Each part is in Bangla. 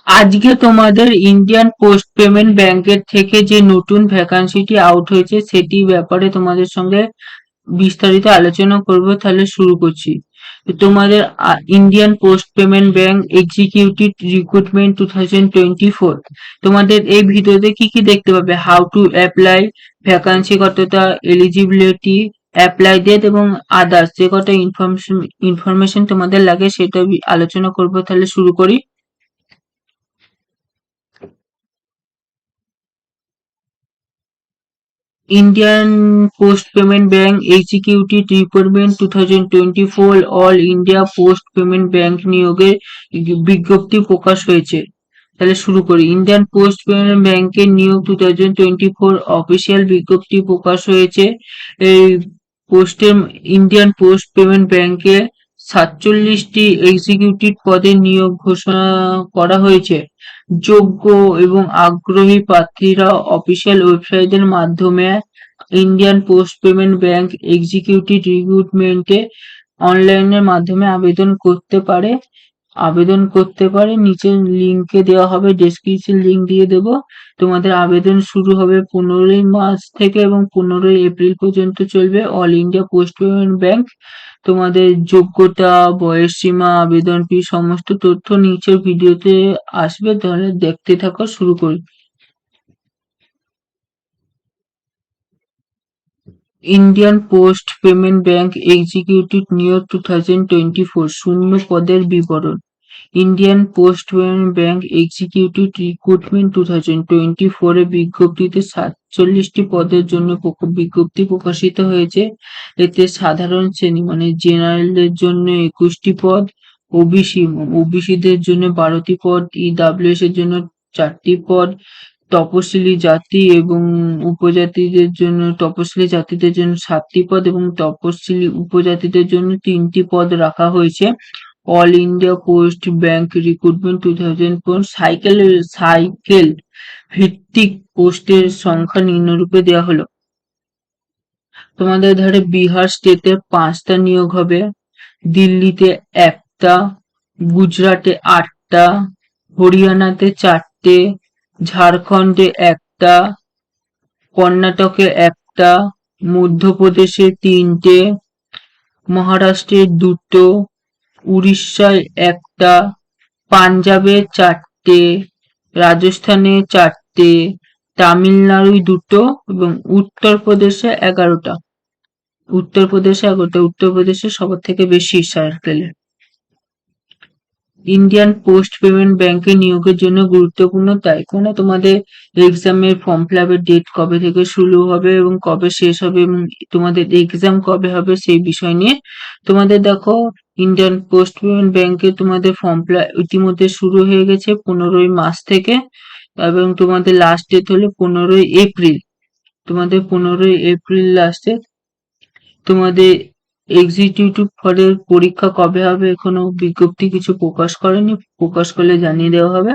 আজকে তোমাদের ইন্ডিয়ান পোস্ট পেমেন্ট ব্যাংকের থেকে যে নতুন ভ্যাকান্সিটি আউট হয়েছে সেটি ব্যাপারে তোমাদের সঙ্গে বিস্তারিত আলোচনা করব। তাহলে শুরু করছি। তো তোমাদের Indian post payment bank executive recruitment 2024, তোমাদের এই ভিডিওতে কি কি দেখতে পাবে: হাউ টু অ্যাপ্লাই, ভ্যাকান্সি কতটা, এলিজিবিলিটি, অ্যাপ্লাই ডেট এবং আদার্স যে কটা ইনফরমেশন তোমাদের লাগে সেটা আলোচনা করব। তাহলে শুরু করি। Indian Post Payment Bank Executive Recruitment 2024 all India post payment bank নিয়োগের বিজ্ঞপ্তি প্রকাশ হয়েছে। তাহলে শুরু করি। ইন্ডিয়ান পোস্ট পেমেন্ট ব্যাংকের নিয়োগ 2024 অফিসিয়াল বিজ্ঞপ্তি প্রকাশ হয়েছে। এই পোস্টের ইন্ডিয়ান পোস্ট পেমেন্ট ব্যাংকে 47টি এক্সিকিউটিভ পদে নিয়োগ ঘোষণা করা হয়েছে। যোগ্য এবং আগ্রহী প্রার্থীরা অফিসিয়াল ওয়েবসাইটের মাধ্যমে Indian post payment bank executive রিক্রুটমেন্টে অনলাইনের মাধ্যমে আবেদন করতে পারে। নিচের লিঙ্কে দেওয়া হবে, ডেসক্রিপশন লিঙ্ক দিয়ে দেব। তোমাদের আবেদন শুরু হবে 15ই মার্চ থেকে এবং 15ই এপ্রিল পর্যন্ত চলবে। All India post payment bank. তোমাদের যোগ্যতা, বয়সসীমা, আবেদন ফি সমস্ত তথ্য নিচের ভিডিওতে আসবে। তাহলে দেখতে থাকো, শুরু করি। Indian post payment bank executive নিয়োগ 2024 শূন্য পদের বিবরণ। Indian post payment bank executive recruitment 2024 এ বিজ্ঞপ্তিতে 47টি পদের জন্য বিজ্ঞপ্তি প্রকাশিত হয়েছে। এতে সাধারণ শ্রেণী মানে জেনারেলদের জন্য 21টি পদ, ওবিসিদের জন্য 12টি পদ, ইডব্লিউএস এর জন্য 4টি পদ, তপশিলি জাতি এবং তপশিলি জাতিদের জন্য 7টি পদ এবং তপশিলি উপজাতিদের জন্য 3টি পদ রাখা হয়েছে। All India post bank recruitment 2004 cycle ভিত্তিক পোস্টের সংখ্যা নিম্নরূপে দেওয়া হলো। তোমাদের ধারে বিহার স্টেটে 5টা নিয়োগ হবে, দিল্লিতে 1টা, গুজরাটে 8টা, হরিয়ানাতে 4টে, ঝাড়খণ্ডে 1টা, কর্ণাটকে 1টা, মধ্যপ্রদেশে 3টে, মহারাষ্ট্রে 2টো, উড়িষ্যায় 1টা, পাঞ্জাবে 4টে, রাজস্থানে 4টে, তামিলনাড়ুয় 2টো এবং উত্তরপ্রদেশে 11টা। উত্তরপ্রদেশে সবার থেকে বেশি সার্কেলে। ইন্ডিয়ান পোস্ট পেমেন্ট ব্যাংকে নিয়োগের জন্য গুরুত্বপূর্ণ তারিখ মানে তোমাদের এক্সামের ফর্ম ফিল আপের ডেট কবে থেকে শুরু হবে এবং কবে শেষ হবে এবং তোমাদের এক্সাম কবে হবে সেই বিষয় নিয়ে তোমাদের দেখো। ইন্ডিয়ান পোস্ট পেমেন্ট ব্যাংকে তোমাদের ফর্ম ফিল আপ ইতিমধ্যে শুরু হয়ে গেছে 15ই মার্চ থেকে এবং তোমাদের লাস্ট ডেট হলো 15ই এপ্রিল। তোমাদের 15ই এপ্রিল লাস্টে তোমাদের এক্সিকিউটিভ পদের পরীক্ষা কবে হবে এখনো বিজ্ঞপ্তি কিছু প্রকাশ করেনি, প্রকাশ করলে জানিয়ে দেওয়া হবে।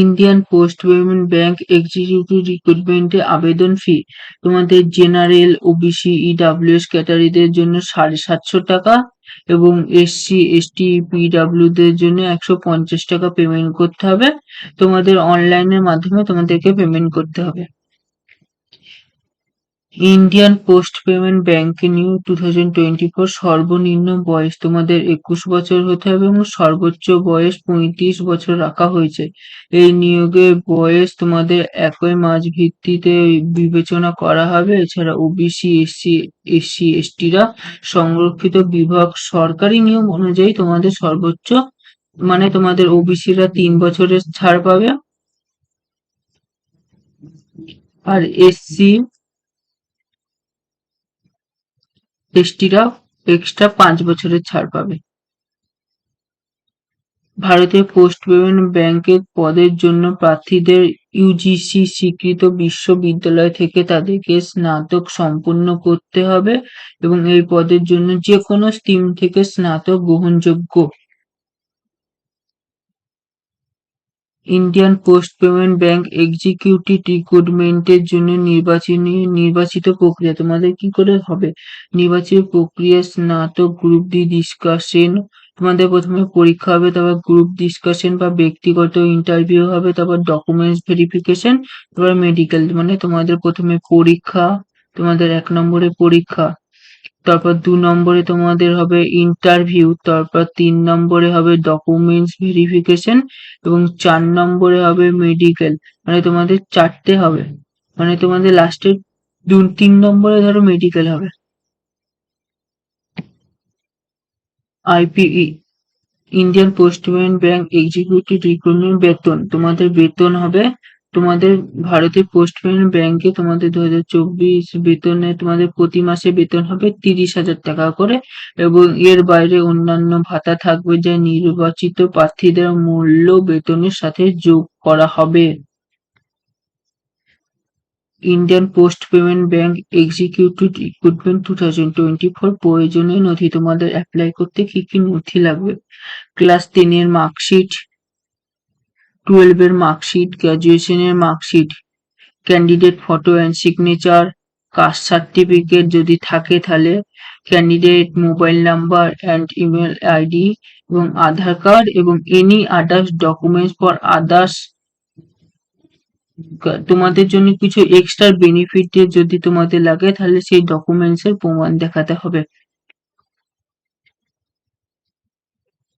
Indian post payment bank executive রিক্রুটমেন্টে আবেদন ফি তোমাদের জেনারেল, ওবিসি, ইডব্লিউএস ক্যাটাগরিদের জন্য 750 টাকা এবং এসসি, এসটি, পিডব্লিউ দের জন্য 150 টাকা পেমেন্ট করতে হবে। তোমাদের অনলাইনের মাধ্যমে তোমাদেরকে পেমেন্ট করতে হবে। ইন্ডিয়ান পোস্ট পেমেন্ট ব্যাংকে নিয়োগ 2024 সর্বনিম্ন বয়স তোমাদের 21 বছর হতে হবে এবং সর্বোচ্চ বয়স 35 বছর রাখা হয়েছে। এই নিয়োগের বয়স তোমাদের একই মাস ভিত্তিতে বিবেচনা করা হবে। এছাড়া ওবিসি, এসসি, এসটিরা সংরক্ষিত বিভাগ সরকারি নিয়ম অনুযায়ী তোমাদের সর্বোচ্চ মানে তোমাদের ওবিসিরা 3 বছরের ছাড় পাবে আর এসসি এসটিরা এক্সট্রা 5 বছরের ছাড় পাবে। ভারতীয় পোস্ট পেমেন্ট ব্যাংকের পদের জন্য প্রার্থীদের ইউজিসি স্বীকৃত বিশ্ববিদ্যালয় থেকে তাদেরকে স্নাতক সম্পন্ন করতে হবে এবং এই পদের জন্য যে কোনো স্ট্রিম থেকে স্নাতক গ্রহণযোগ্য। Indian post payment bank executive রিক্রুটমেন্টের জন্য নির্বাচিত প্রক্রিয়া তোমাদের কি করে হবে? নির্বাচিত প্রক্রিয়া স্নাতক গ্রুপ ডি ডিসকাশন তোমাদের প্রথমে পরীক্ষা হবে, তারপর গ্রুপ ডিসকাশন বা ব্যক্তিগত ইন্টারভিউ হবে, তারপর ডকুমেন্টস ভেরিফিকেশন, তারপর মেডিকেল। মানে তোমাদের প্রথমে পরীক্ষা, তোমাদের 1 নম্বরে পরীক্ষা, তারপর 2 নম্বরে তোমাদের হবে ইন্টারভিউ, তারপর 3 নম্বরে হবে ডকুমেন্টস ভেরিফিকেশন এবং 4 নম্বরে হবে মেডিকেল। মানে তোমাদের 4টে হবে। মানে তোমাদের লাস্টে 3 নম্বরে ধরো মেডিকেল হবে। IPE, Indian post payment bank executive recruitment বেতন। তোমাদের বেতন হবে, তোমাদের ভারতীয় পোস্ট পেমেন্ট ব্যাংকে তোমাদের 2024 বেতনে তোমাদের প্রতি মাসে বেতন হবে 30,000 টাকা করে এবং এর বাইরে অন্যান্য ভাতা থাকবে যা নির্বাচিত প্রার্থীদের মূল্য বেতনের সাথে যোগ করা হবে। Indian post payment bank executive recruitment 2024 প্রয়োজনীয় নথি। তোমাদের অ্যাপ্লাই করতে কি কি নথি লাগবে? ক্লাস 10 এর মার্কশিট, 12 এর মার্কশিট, গ্র্যাজুয়েশনের marksheet, candidate photo and signature, caste certificate যদি থাকে তাহলে, candidate mobile number and email ID এবং আধার কার্ড এবং any others documents for others. তোমাদের জন্য কিছু এক্সট্রা বেনিফিট যদি তোমাদের লাগে তাহলে সেই ডকুমেন্টস এর প্রমাণ দেখাতে হবে।